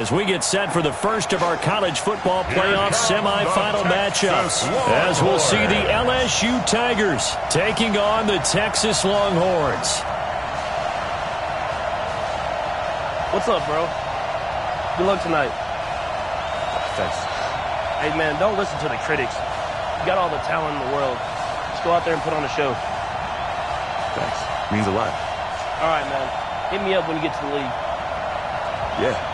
As we get set for the first of our college football playoff semifinal matchups, as we'll see the LSU Tigers taking on the Texas Longhorns. What's up, bro? Good luck tonight. Thanks. Hey, man, don't listen to the critics. You got all the talent in the world. Just go out there and put on a show. Thanks. Means a lot. All right, man. Hit me up when you get to the league. Yeah.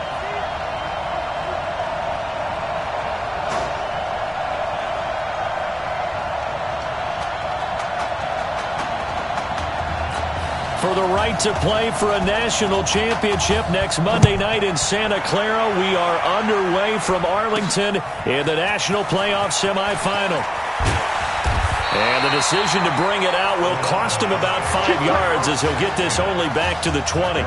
For the right to play for a national championship next Monday night in Santa Clara, we are underway from Arlington in the national playoff semifinal. And the decision to bring it out will cost him about 5 yards as he'll get this only back to the 20.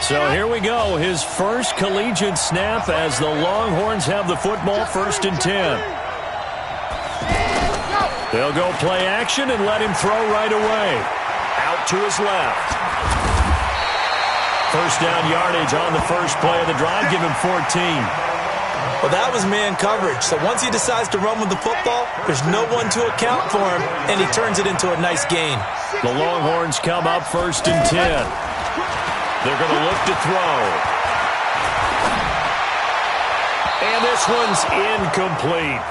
So here we go, his first collegiate snap as the Longhorns have the football, 1st and 10. They'll go play action and let him throw right away. Out to his left. First down yardage on the first play of the drive, give him 14. Well, that was man coverage. So once he decides to run with the football, there's no one to account for him, and he turns it into a nice gain. The Longhorns come up 1st and 10. They're going to look to throw. And this one's incomplete.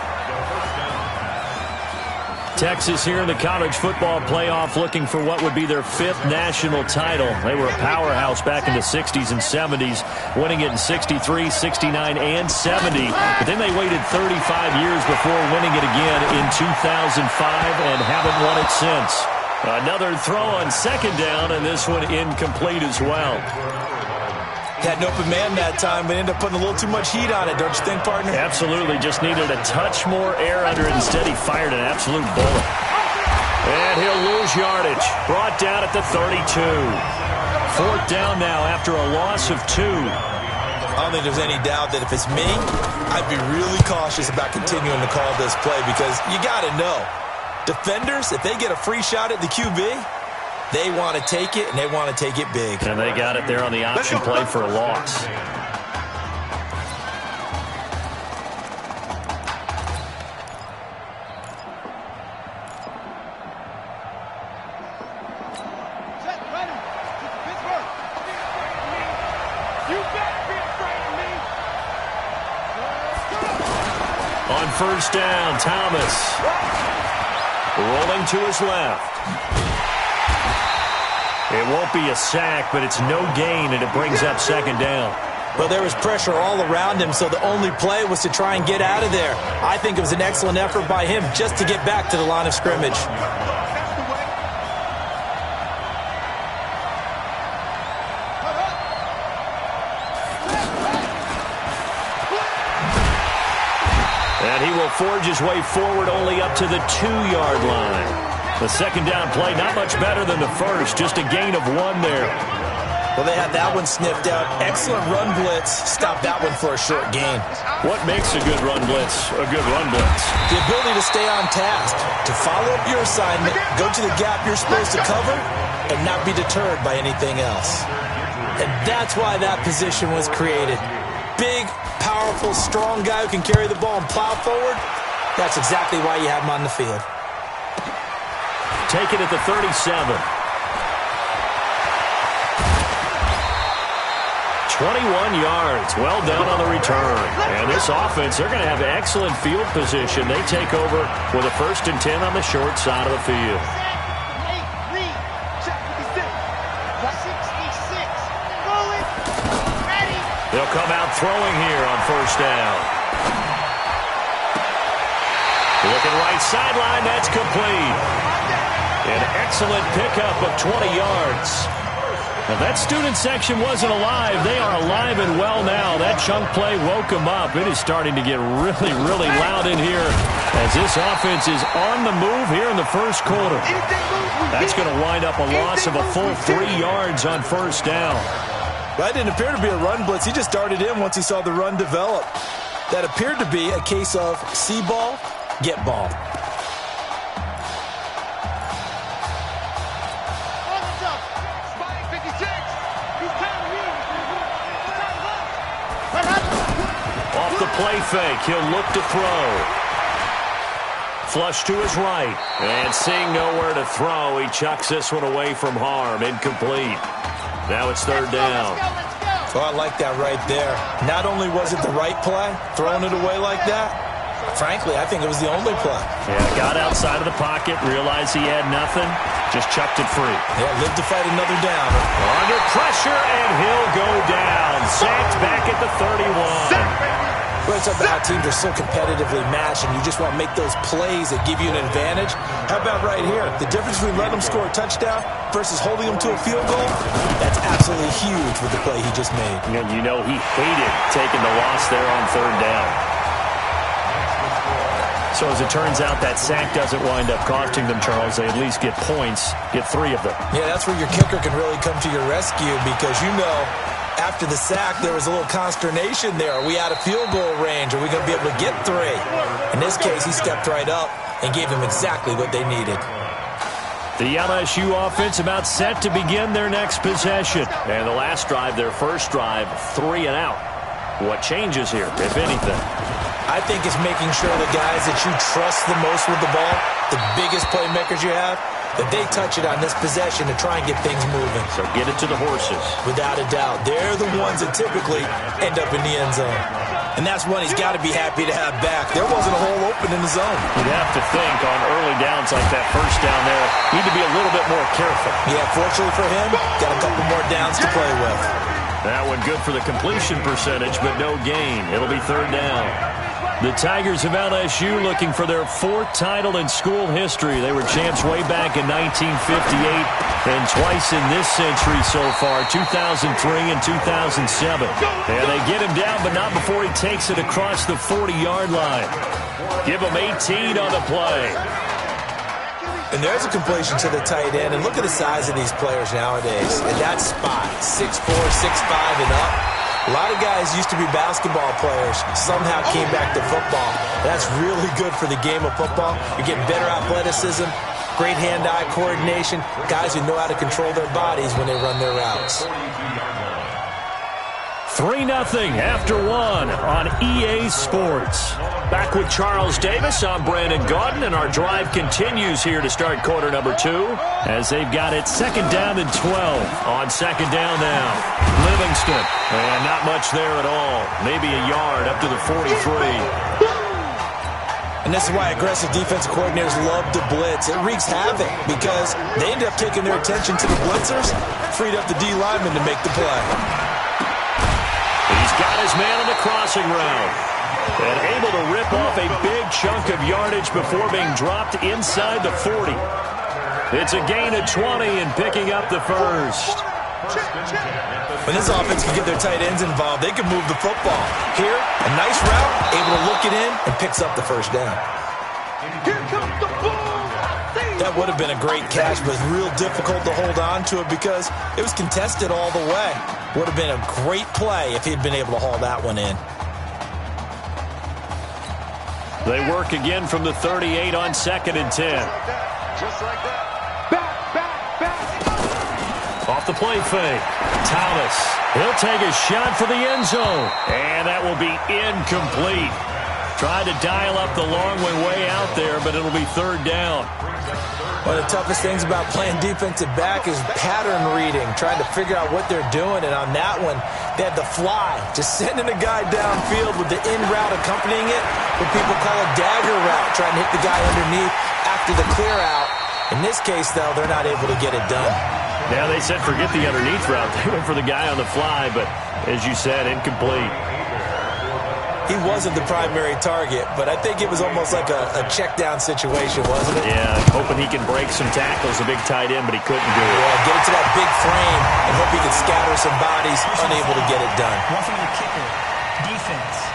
Texas here in the college football playoff looking for what would be their 5th national title. They were a powerhouse back in the 60s and 70s, winning it in 63, 69, and 70. But then they waited 35 years before winning it again in 2005 and haven't won it since. Another throw on 2nd down, and this one incomplete as well. Had an open man that time, but ended up putting a little too much heat on it, don't you think, partner? Absolutely. Just needed a touch more air under it. Instead, he fired an absolute bullet. And he'll lose yardage. Brought down at the 32. 4th down now after a loss of 2. I don't think there's any doubt that if it's me, I'd be really cautious about continuing to call this play because you got to know. Defenders, if they get a free shot at the QB, they want to take it, and they want to take it big. And they got it there on the option play for a loss. On 1st down, Thomas. Rolling to his left. It won't be a sack, but it's no gain, and it brings up 2nd down. Well, there was pressure all around him, so the only play was to try and get out of there. I think it was an excellent effort by him just to get back to the line of scrimmage. And he will forge his way forward only up to the 2-yard line. The 2nd down play, not much better than the first, just a gain of 1 there. Well, they had that one sniffed out. Excellent run blitz. Stop that one for a short gain. What makes a good run blitz a good run blitz? The ability to stay on task, to follow up your assignment, go to the gap you're supposed to cover, and not be deterred by anything else. And that's why that position was created. Big, powerful, strong guy who can carry the ball and plow forward. That's exactly why you have him on the field. Taken at the 37. 21 yards. Well done on the return. And this offense, they're going to have excellent field position. They take over with a 1st and 10 on the short side of the field. They'll come out throwing here on 1st down. Looking right sideline, that's complete. An excellent pickup of 20 yards. Now that student section wasn't alive. They are alive and well now. That chunk play woke them up. It is starting to get really, really loud in here as this offense is on the move here in the 1st quarter. That's going to wind up a loss of a full 3 yards on 1st down. That didn't appear to be a run blitz. He just darted in once he saw the run develop. That appeared to be a case of see ball, get ball. play fake. He'll look to throw. Flush to his right. And seeing nowhere to throw, he chucks this one away from harm. Incomplete. Now it's third down. Oh, I like that right there. Not only was it the right play, throwing it away like that, frankly, I think it was the only play. Yeah, got outside of the pocket, realized he had nothing, just chucked it free. Yeah, lived to fight another down. Under pressure, and he'll go down. Sacked back at the 31. Well, it's about how teams are so competitively matched, and you just want to make those plays that give you an advantage. How about right here? The difference between letting them score a touchdown versus holding them to a field goal, that's absolutely huge with the play he just made. And you know he hated taking the loss there on third down. So as it turns out, that sack doesn't wind up costing them, Charles. They at least get points, get 3 of them. Yeah, that's where your kicker can really come to your rescue because you know after the sack there was a little consternation there. Are we out of field goal range? Are we going to be able to get 3? In this case, he stepped right up and gave them exactly what they needed. The LSU offense about set to begin their next possession. And the last drive, their first drive, 3 and out. What changes here, if anything? I think it's making sure the guys that you trust the most with the ball, the biggest playmakers you have, that they touch it on this possession to try and get things moving. So get it to the horses. Without a doubt. They're the ones that typically end up in the end zone. And that's one he's got to be happy to have back. There wasn't a hole open in the zone. You'd have to think on early downs like that first down there, need to be a little bit more careful. Yeah, fortunately for him, got a couple more downs to play with. That one good for the completion percentage, but no gain. It'll be third down. The Tigers of LSU looking for their 4th title in school history. They were champs way back in 1958 and twice in this century so far, 2003 and 2007. And they get him down, but not before he takes it across the 40-yard line. Give him 18 on the play. And there's a completion to the tight end. And look at the size of these players nowadays. In that spot, 6'4", 6'5", and up. A lot of guys used to be basketball players, somehow came back to football. That's really good for the game of football. You're getting better athleticism, great hand-eye coordination, guys who know how to control their bodies when they run their routes. 3-0 after 1 on EA Sports. Back with Charles Davis, I'm Brandon Gaudin, and our drive continues here to start quarter number 2 as they've got it 2nd down and 12 on 2nd down now. Livingston, and not much there at all. Maybe a yard up to the 43. And this is why aggressive defensive coordinators love to blitz. It wreaks havoc because they end up taking their attention to the blitzers, freed up the D lineman to make the play. He's got his man on the crossing route and able to rip off a big chunk of yardage before being dropped inside the 40. It's a gain of 20 and picking up the first. When this offense can get their tight ends involved, they can move the football. Here, a nice route, able to look it in, and picks up the first down. Here comes the ball. That would have been a great catch, but it's real difficult to hold on to it because it was contested all the way. Would have been a great play if he'd been able to haul that one in. They work again from the 38 on 2nd and 10. Just like that. Back. Off the play fake. Thomas. He'll take a shot for the end zone. And that will be incomplete. Tried to dial up the long way out there, but it'll be third down. One of the toughest things about playing defensive back is pattern reading, trying to figure out what they're doing. And on that one, they had the fly, just sending a guy downfield with the in route accompanying it, what people call a dagger route, trying to hit the guy underneath after the clear out. In this case, though, they're not able to get it done. Now they said forget the underneath route. They went for the guy on the fly, but as you said, incomplete. He wasn't the primary target, but I think it was almost like a check down situation, wasn't it? Yeah, hoping he can break some tackles, a big tight end, but he couldn't do it. Yeah, get it to that big frame and hope he can scatter some bodies, unable to get it done. Roughing the kicker, defense.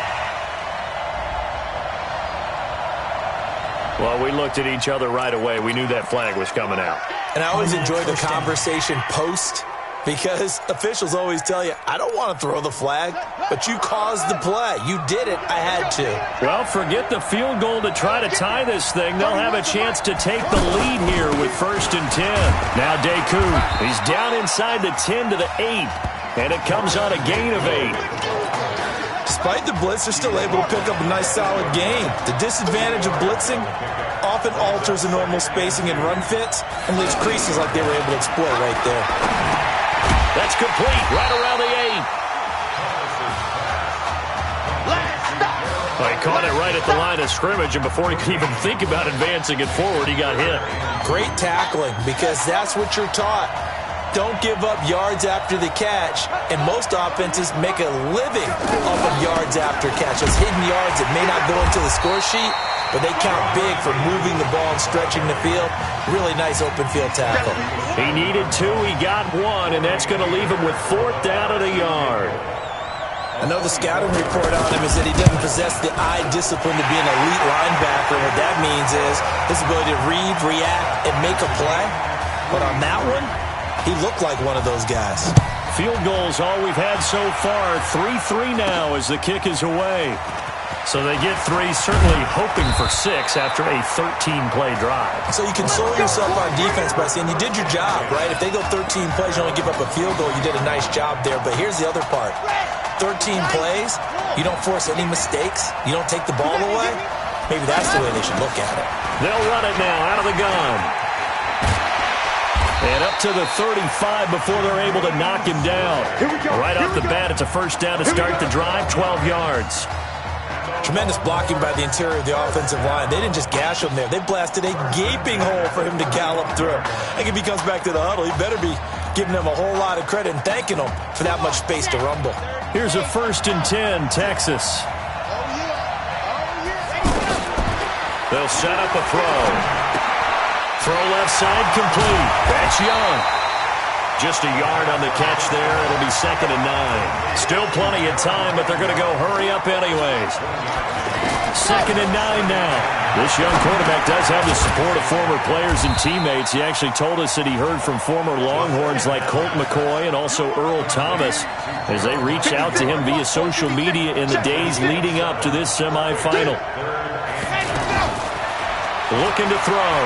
Well, we looked at each other right away. We knew that flag was coming out. And I always enjoy the conversation post because officials always tell you, I don't want to throw the flag, but you caused the play. You did it. I had to. Well, forget the field goal to try to tie this thing. They'll have a chance to take the lead here with 1st and 10. Now Deku, he's down inside the 10 to the 8, and it comes on a gain of 8. despite the blitz, they're still able to pick up a nice, solid gain. The disadvantage of blitzing often alters the normal spacing and run fits and leaves creases like they were able to exploit right there. That's complete, right around the 8. Well, he caught it right at the line of scrimmage, and before he could even think about advancing it forward, he got hit. Great tackling, because that's what you're taught. Don't give up yards after the catch, and most offenses make a living off of yards after catch. Those hidden yards that may not go into the score sheet, but they count big for moving the ball and stretching the field. Really nice open field tackle. He needed 2, he got 1, and that's going to leave him with 4th down at a yard. I know the scouting report on him is that he doesn't possess the eye discipline to be an elite linebacker. What that means is his ability to read, react, and make a play. But on that one, he looked like one of those guys. Field goals all we've had so far. 3-3 now as the kick is away. So they get 3, certainly hoping for 6 after a 13-play drive. So you console yourself on defense by saying you did your job, right? If they go 13 plays, you only give up a field goal, you did a nice job there. But here's the other part. 13 plays, you don't force any mistakes, you don't take the ball away. Maybe that's the way they should look at it. They'll run it now out of the gun. And up to the 35 before they're able to knock him down. Right off the bat, it's a first down to start the drive, 12 yards. Tremendous blocking by the interior of the offensive line. They didn't just gash him there. They blasted a gaping hole for him to gallop through. I think if he comes back to the huddle, he better be giving them a whole lot of credit and thanking them for that much space to rumble. Here's a 1st and 10, Texas. They'll set up a throw. Throw left side complete. That's Young. Just a yard on the catch there. It'll be 2nd and 9. Still plenty of time, but they're going to go hurry up anyways. 2nd and 9 now. This young quarterback does have the support of former players and teammates. He actually told us that he heard from former Longhorns like Colt McCoy and also Earl Thomas as they reached out to him via social media in the days leading up to this semifinal. Looking to throw.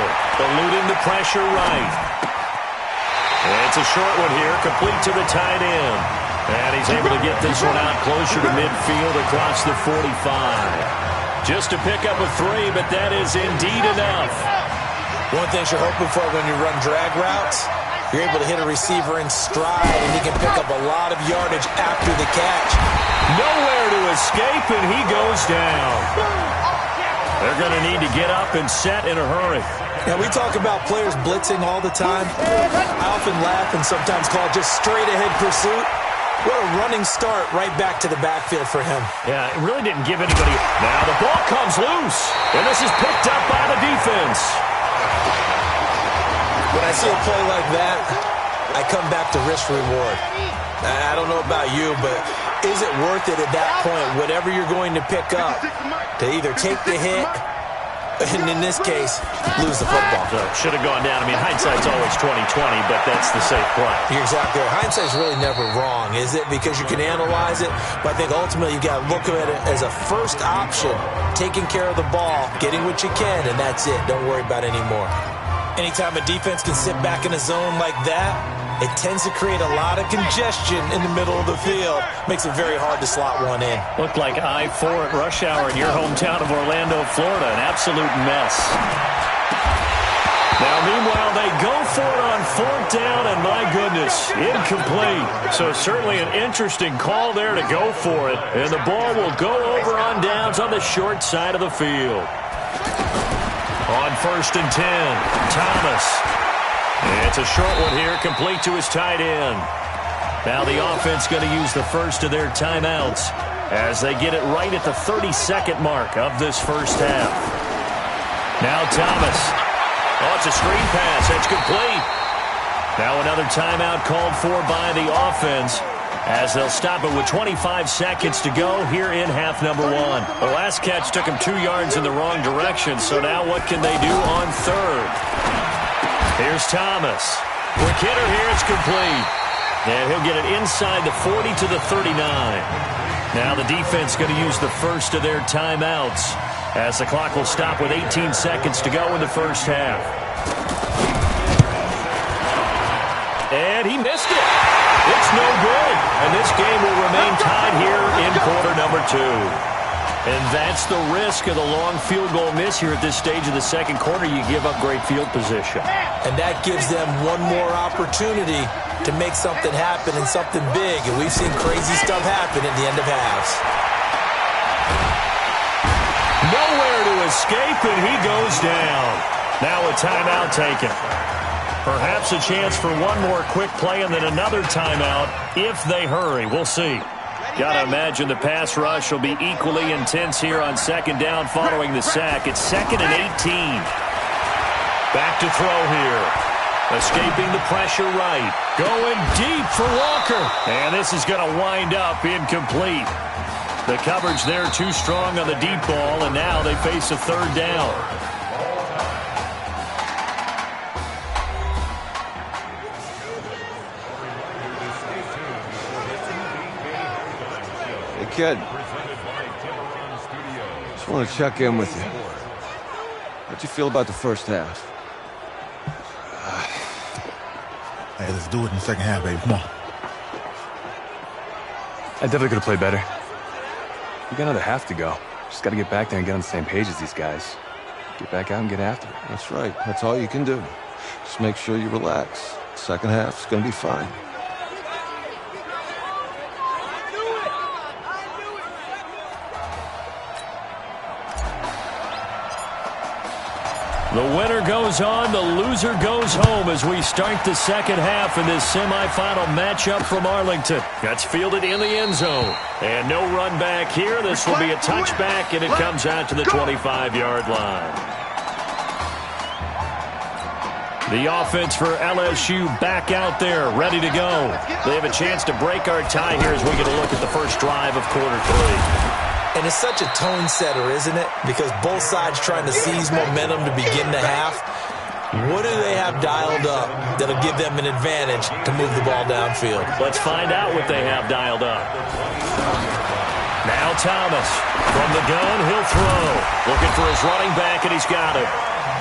Eluding the pressure right. And it's a short one here, complete to the tight end. And he's able to get this one out closer to midfield across the 45. Just to pick up a 3, but that is indeed enough. One thing you're hoping for when you run drag routes, you're able to hit a receiver in stride, and he can pick up a lot of yardage after the catch. Nowhere to escape, and he goes down. They're going to need to get up and set in a hurry. Now, we talk about players blitzing all the time. I often laugh and sometimes call it just straight-ahead pursuit. What a running start right back to the backfield for him. Yeah, it really didn't give anybody. Now the ball comes loose, and this is picked up by the defense. When I see a play like that, I come back to risk-reward. I don't know about you, but is it worth it at that point, whatever you're going to pick up, to either take the hit, and in this case, lose the football? So should have gone down. I mean, hindsight's always 20/20, but that's the safe play. You're exactly right. Hindsight's really never wrong, is it? Because you can analyze it, but I think ultimately you got to look at it as a first option, taking care of the ball, getting what you can, and that's it. Don't worry about it anymore. Anytime a defense can sit back in a zone like that, it tends to create a lot of congestion in the middle of the field. Makes it very hard to slot one in. Looked like I-4 at rush hour in your hometown of Orlando, Florida. An absolute mess. Now, meanwhile, they go for it on 4th down, and my goodness, incomplete. So certainly an interesting call there to go for it. And the ball will go over on downs on the short side of the field. On 1st and 10, Thomas. It's a short one here, complete to his tight end. Now the offense going to use the first of their timeouts as they get it right at the 32nd mark of this first half. Now Thomas. Oh, it's a screen pass. That's complete. Now another timeout called for by the offense as they'll stop it with 25 seconds to go here in half number 1. The last catch took him 2 yards in the wrong direction, so now what can they do on 3rd? Here's Thomas. Quick hitter here. It's complete. And he'll get it inside the 40 to the 39. Now the defense going to use the first of their timeouts as the clock will stop with 18 seconds to go in the first half. And he missed it. It's no good. And this game will remain tied here in quarter number 2. And that's the risk of the long field goal miss here at this stage of the second quarter. You give up great field position. And that gives them one more opportunity to make something happen and something big. And we've seen crazy stuff happen at the end of halves. Nowhere to escape, and he goes down. Now a timeout taken. Perhaps a chance for one more quick play and then another timeout if they hurry. We'll see. Got to imagine the pass rush will be equally intense here on second down following the sack. It's 2nd and 18. Back to throw here. Escaping the pressure right. Going deep for Walker. And this is going to wind up incomplete. The coverage there too strong on the deep ball, and now they face a third down. Hey, kid. Just want to check in with you. How'd you feel about the first half? Hey, let's do it in the second half, baby. Come on. I definitely could have played better. We got another half to go. Just got to get back there and get on the same page as these guys. Get back out and get after it. That's right. That's all you can do. Just make sure you relax. Second half's going to be fine. The winner goes on, the loser goes home as we start the second half in this semifinal matchup from Arlington. That's fielded in the end zone. And no run back here. This will be a touchback, and it comes out to the 25-yard line. The offense for LSU back out there, ready to go. They have a chance to break our tie here as we get a look at the first drive of quarter 3. And it's such a tone setter, isn't it? Because both sides trying to seize momentum to begin the half. What do they have dialed up that'll give them an advantage to move the ball downfield? Let's find out what they have dialed up. Now Thomas. From the gun, he'll throw. Looking for his running back, and he's got it.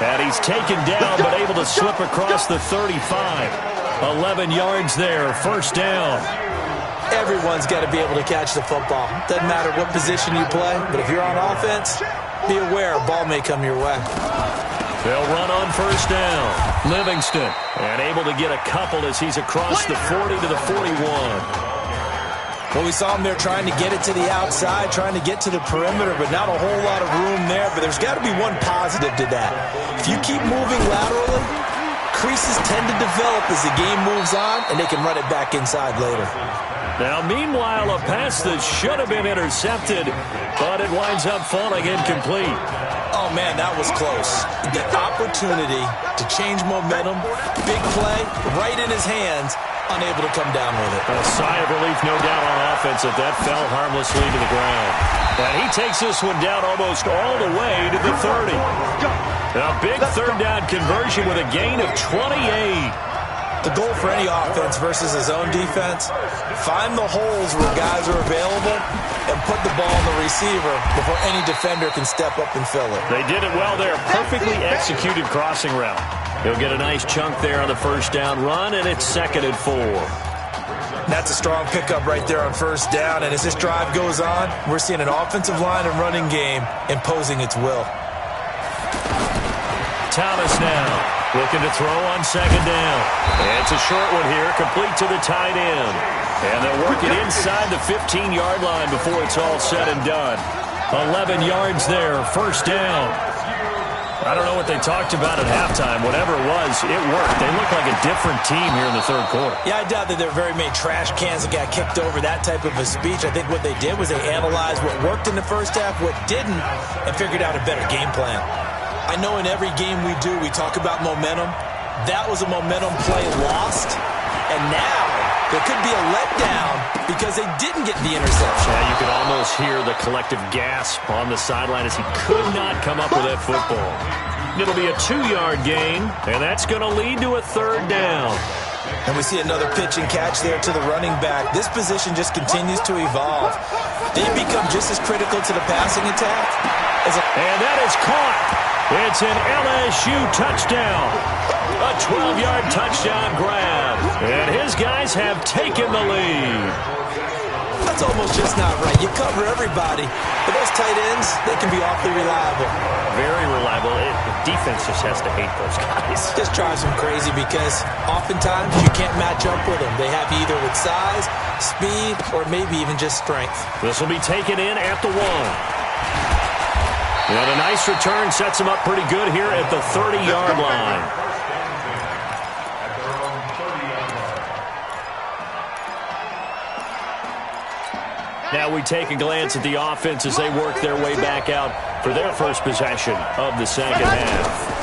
And he's taken down, but able to slip across the 35. 11 yards there, first down. Everyone's got to be able to catch the football. Doesn't matter what position you play, but if you're on offense, be aware a ball may come your way. They'll run on first down. Livingston, and able to get a couple as he's across the 40 to the 41. Well, we saw him there trying to get it to the outside, trying to get to the perimeter, but not a whole lot of room there. But there's got to be one positive to that. If you keep moving laterally, creases tend to develop as the game moves on, and they can run it back inside later. Now, meanwhile, a pass that should have been intercepted, but it winds up falling incomplete. Oh, man, that was close. The opportunity to change momentum, big play, right in his hands, unable to come down with it. A sigh of relief, no doubt, on offense that fell harmlessly to the ground. And he takes this one down almost all the way to the 30. A big third down conversion with a gain of 28. The goal for any offense versus his own defense, find the holes where guys are available and put the ball on the receiver before any defender can step up and fill it. They did it well there. Perfectly executed crossing route. He'll get a nice chunk there on the first down run, and it's 2nd and 4. That's a strong pickup right there on first down, and as this drive goes on, we're seeing an offensive line and running game imposing its will. Thomas now. Looking to throw on second down. And it's a short one here, complete to the tight end. And they'll work it inside the 15-yard line before it's all said and done. 11 yards there, first down. I don't know what they talked about at halftime. Whatever it was, it worked. They look like a different team here in the third quarter. Yeah, I doubt that there are very many trash cans that got kicked over, that type of a speech. I think what they did was they analyzed what worked in the first half, what didn't, and figured out a better game plan. I know in every game we do, we talk about momentum. That was a momentum play lost. And now there could be a letdown because they didn't get the interception. Yeah, you could almost hear the collective gasp on the sideline as he could not come up with that football. It'll be a 2-yard gain, and that's going to lead to a third down. And we see another pitch and catch there to the running back. This position just continues to evolve. They become just as critical to the passing attack. And that is caught. It's an LSU touchdown. A 12-yard touchdown grab. And his guys have taken the lead. That's almost just not right. You cover everybody, but those tight ends, they can be awfully reliable. Very reliable. The defense just has to hate those guys. Just drives them crazy because oftentimes you can't match up with them. They have you either with size, speed, or maybe even just strength. This will be taken in at the 1. And a nice return sets him up pretty good here at the 30-yard line. Now we take a glance at the offense as they work their way back out for their first possession of the second half.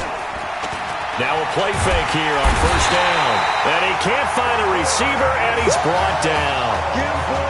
Now a play fake here on first down. And he can't find a receiver, and he's brought down.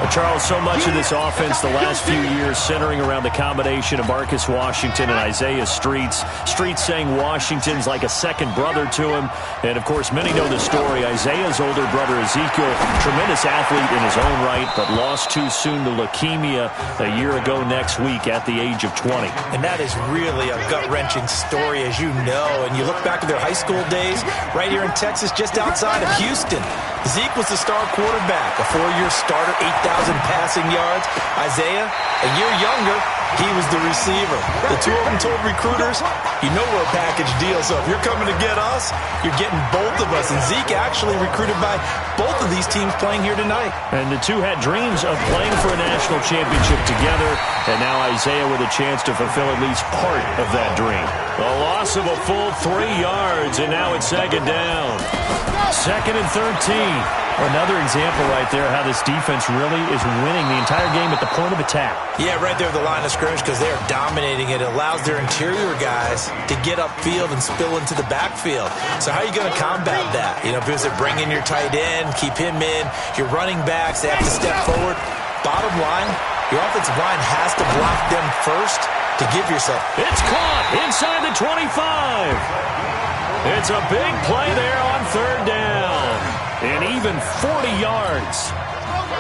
But Charles, so much of this offense the last few years centering around the combination of Marcus Washington and Isaiah Streets. Streets saying Washington's like a second brother to him. And, of course, many know the story. Isaiah's older brother, Ezekiel, tremendous athlete in his own right, but lost too soon to leukemia a year ago next week at the age of 20. And that is really a gut-wrenching story, as you know. And you look back at their high school days right here in Texas, just outside of Houston. Zeke was the star quarterback, a 4-year starter, 8,000 passing yards. Isaiah, a year younger, he was the receiver. The two of them told recruiters, you know we're a package deal, so if you're coming to get us, you're getting both of us. And Zeke actually recruited by both of these teams playing here tonight. And the two had dreams of playing for a national championship together, and now Isaiah with a chance to fulfill at least part of that dream. A loss of a full 3 yards, and now it's second down. Second and 13. Another example right there how this defense really is winning the entire game at the point of attack. Yeah, right there at the line of scrimmage because they are dominating it. It allows their interior guys to get upfield and spill into the backfield. So how are you going to combat that? You know, because they're bringing your tight end, keep him in. Your running backs, they have to step forward. Bottom line, your offensive line has to block them first to give yourself. It's caught inside the 25. It's a big play there on third down. And even 40 yards.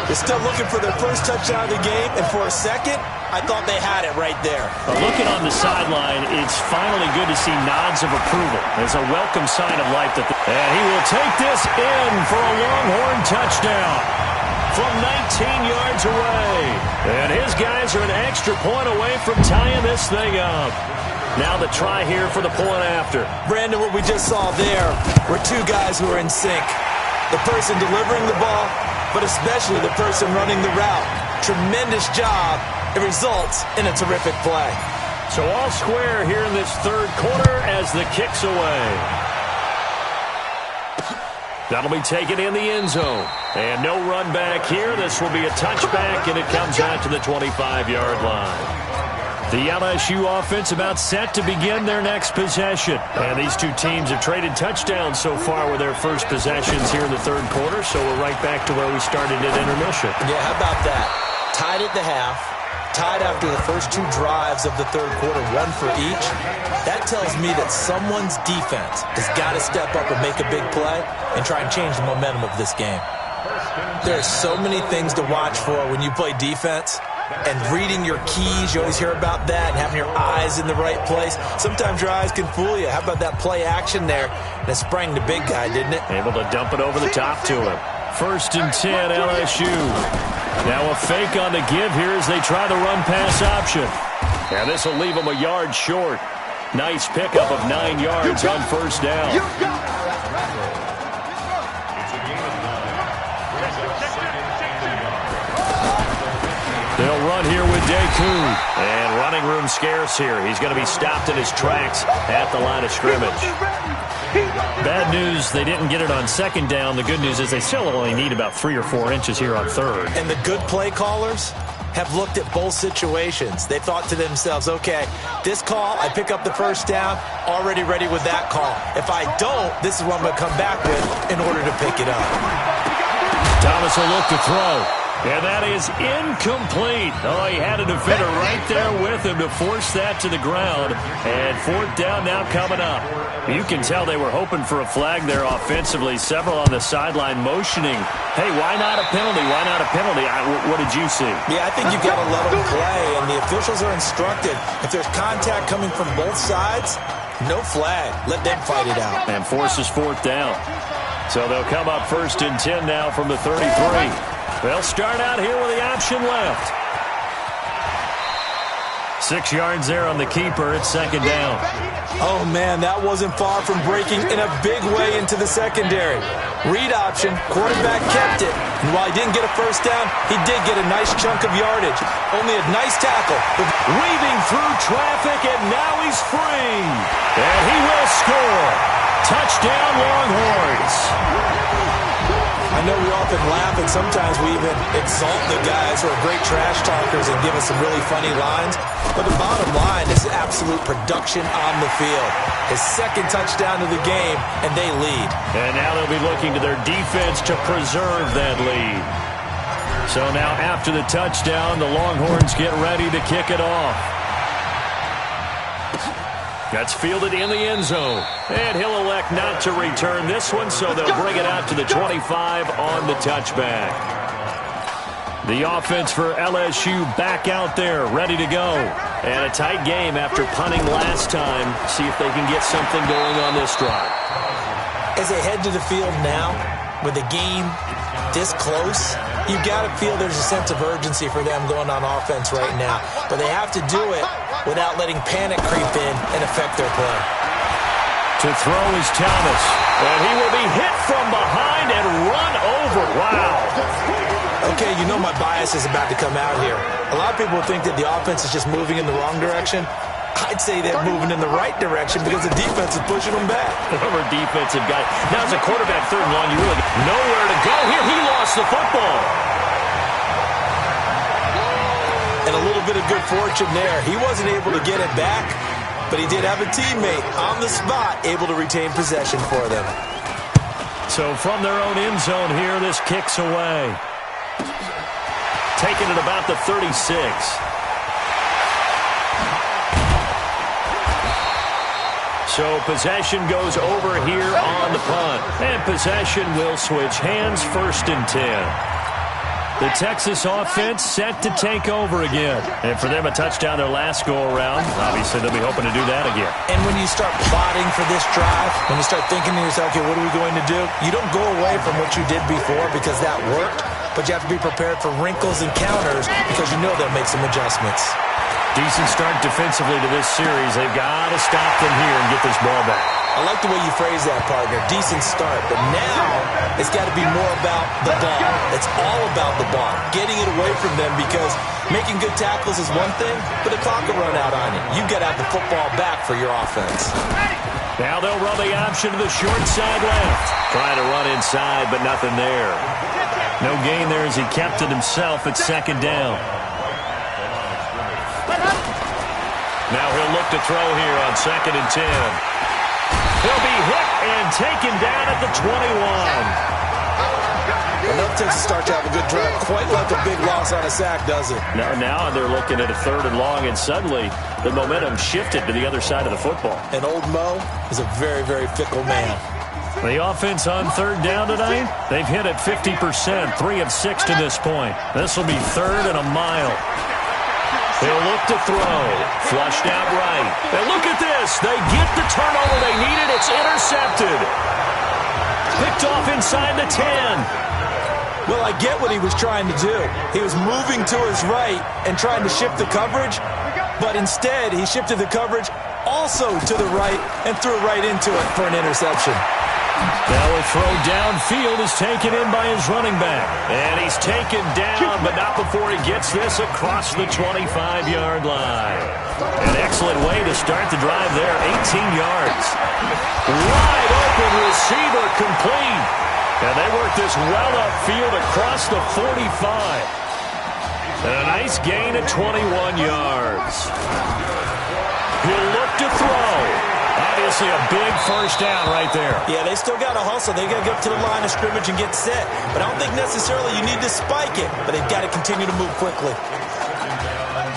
They're still looking for their first touchdown of the game, and for a second, I thought they had it right there. Looking on the sideline, it's finally good to see nods of approval. It's a welcome sign of life. And he will take this in for a Longhorn touchdown from 19 yards away. And his guys are an extra point away from tying this thing up. Now the try here for the point after. Brandon, what we just saw there were two guys who are in sync. The person delivering the ball, but especially the person running the route. Tremendous job. It results in a terrific play. So all square here in this third quarter as the kick's away. That'll be taken in the end zone. And no run back here. This will be a touchback, and it comes out to the 25-yard line. The LSU offense about set to begin their next possession. And these two teams have traded touchdowns so far with their first possessions here in the third quarter, so we're right back to where we started at intermission. Yeah, how about that? Tied at the half, tied after the first two drives of the third quarter, one for each. That tells me that someone's defense has got to step up and make a big play and try and change the momentum of this game. There are so many things to watch for when you play defense. And reading your keys, you always hear about that, and having your eyes in the right place. Sometimes your eyes can fool you. How about that play action there? And it sprang the big guy, didn't it? Able to dump it over the top to him. First and 10, LSU. Now a fake on the give here as they try the run-pass option. And this will leave them a yard short. Nice pickup of 9 yards on first down. They'll run here with Deku. And running room scarce here. He's going to be stopped in his tracks at the line of scrimmage. Bad news, they didn't get it on second down. The good news is they still only need about 3 or 4 inches here on third. And the good play callers have looked at both situations. They thought to themselves, okay, this call, I pick up the first down, already ready with that call. If I don't, this is what I'm going to come back with in order to pick it up. Thomas will look to throw. And that is incomplete. Oh, he had a defender right there with him to force that to the ground. And fourth down now coming up. You can tell they were hoping for a flag there offensively. Several on the sideline motioning. Hey, why not a penalty? Why not a penalty? What did you see? Yeah, I think you got to let them play. And the officials are instructed, if there's contact coming from both sides, No flag. Let them fight it out. And forces fourth down. So they'll come up 1st and 10 now from the 33. They'll start out here with the option left. 6 yards there on the keeper. It's 2nd down. Oh, man, that wasn't far from breaking in a big way into the secondary. Read option, quarterback kept it. And while he didn't get a first down, he did get a nice chunk of yardage. Only a nice tackle. Weaving through traffic, and now he's free. And he will score. Touchdown, Longhorns. I know we often laugh, and sometimes we even exalt the guys who are great trash talkers and give us some really funny lines. But the bottom line is absolute production on the field. His 2nd touchdown of the game, and they lead. And now they'll be looking to their defense to preserve that lead. So now after the touchdown, the Longhorns get ready to kick it off. That's fielded in the end zone. And he'll elect not to return this one, so they'll bring it out to the 25 on the touchback. The offense for LSU back out there, ready to go. And a tight game after punting last time. See if they can get something going on this drive. As they head to the field now, with the game this close, you've got to feel there's a sense of urgency for them going on offense right now. But they have to do it without letting panic creep in and affect their play. To throw is Thomas. And he will be hit from behind and run over. Wow. Okay, you know my bias is about to come out here. A lot of people think that the offense is just moving in the wrong direction. I'd say they're moving in the right direction because the defense is pushing them back. Whoever defensive guy. Now as a quarterback 3rd and long, you really nowhere to go here. He lost the football. And a little bit of good fortune there. He wasn't able to get it back, but he did have a teammate on the spot able to retain possession for them. So from their own end zone here, this kicks away. Taking it about the 36. So possession goes over here on the punt. And possession will switch hands, 1st and 10. The Texas offense set to take over again. And for them, a touchdown their last go-around. Obviously, they'll be hoping to do that again. And when you start plotting for this drive, when you start thinking to yourself, okay, what are we going to do? You don't go away from what you did before because that worked, but you have to be prepared for wrinkles and counters because you know they'll make some adjustments. Decent start defensively to this series. They've got to stop them here and get this ball back. I like the way you phrase that, partner. Decent start. But now it's got to be more about the ball. It's all about the ball. Getting it away from them because making good tackles is one thing, but the clock will run out on you. You've got to have the football back for your offense. Now they'll run the option to the short side left. Trying to run inside, but nothing there. No gain there as he kept it himself at 2nd down. Now he'll look to throw here on 2nd and 10. He'll be hit and taken down at the 21. Enough takes a start to have a good drive. Quite like a big loss on a sack, does it? Now they're looking at a 3rd and long, and suddenly the momentum shifted to the other side of the football. And old Mo is a very, very fickle man. The offense on 3rd down tonight, they've hit it 50%, 3 of 6 to this point. This will be 3rd and a mile. He'll look to throw. Flushed out right. And look at this. They get the turnover they needed. It's intercepted. Picked off inside the 10. Well, I get what he was trying to do. He was moving to his right and trying to shift the coverage, but instead he shifted the coverage also to the right and threw right into it for an interception. Now a throw downfield is taken in by his running back. And he's taken down, but not before he gets this across the 25-yard line. An excellent way to start the drive there, 18 yards. Wide open receiver complete. And they work this well upfield across the 45. And a nice gain of 21 yards. He'll look to throw. Obviously a big first down right there. Yeah, they still got to hustle. They got to get up to the line of scrimmage and get set. But I don't think necessarily you need to spike it. But they've got to continue to move quickly.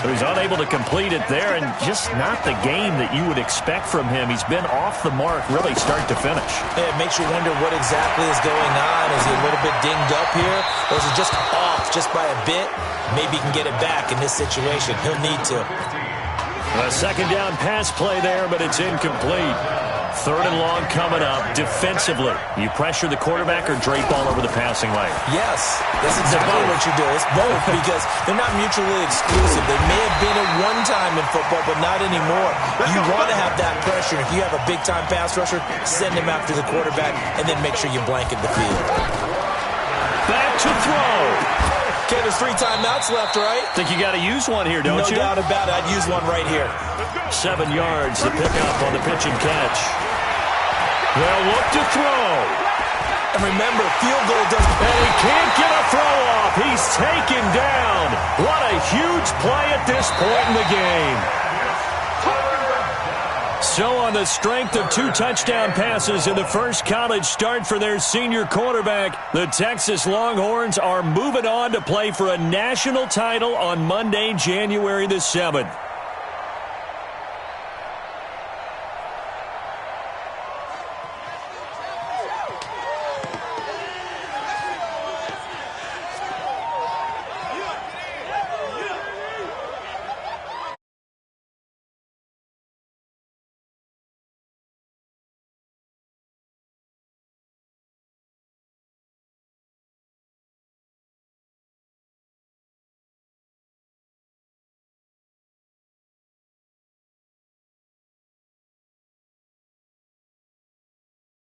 So he's unable to complete it there, and just not the game that you would expect from him. He's been off the mark really start to finish. Yeah, it makes you wonder what exactly is going on. Is he a little bit dinged up here? Or is he just off just by a bit? Maybe he can get it back in this situation. He'll need to. A second down pass play there, but it's incomplete. Third and long coming up. Defensively, you pressure the quarterback or drape all over the passing lane? Yes, that's exactly what you do. It's both because they're not mutually exclusive. They may have been at one time in football, but not anymore. You want to have that pressure. If you have a big-time pass rusher, send him after the quarterback, and then make sure you blanket the field. Back to throw. Okay, there's 3 timeouts left, right? Think you got to use one here, don't you? No doubt about it. I'd use one right here. 7 yards to pick up on the pitch and catch. They'll look to throw. And remember, field goal doesn't... And he can't get a throw off. He's taken down. What a huge play at this point in the game. So on the strength of 2 touchdown passes in the first college start for their senior quarterback, the Texas Longhorns are moving on to play for a national title on Monday, January the 7th.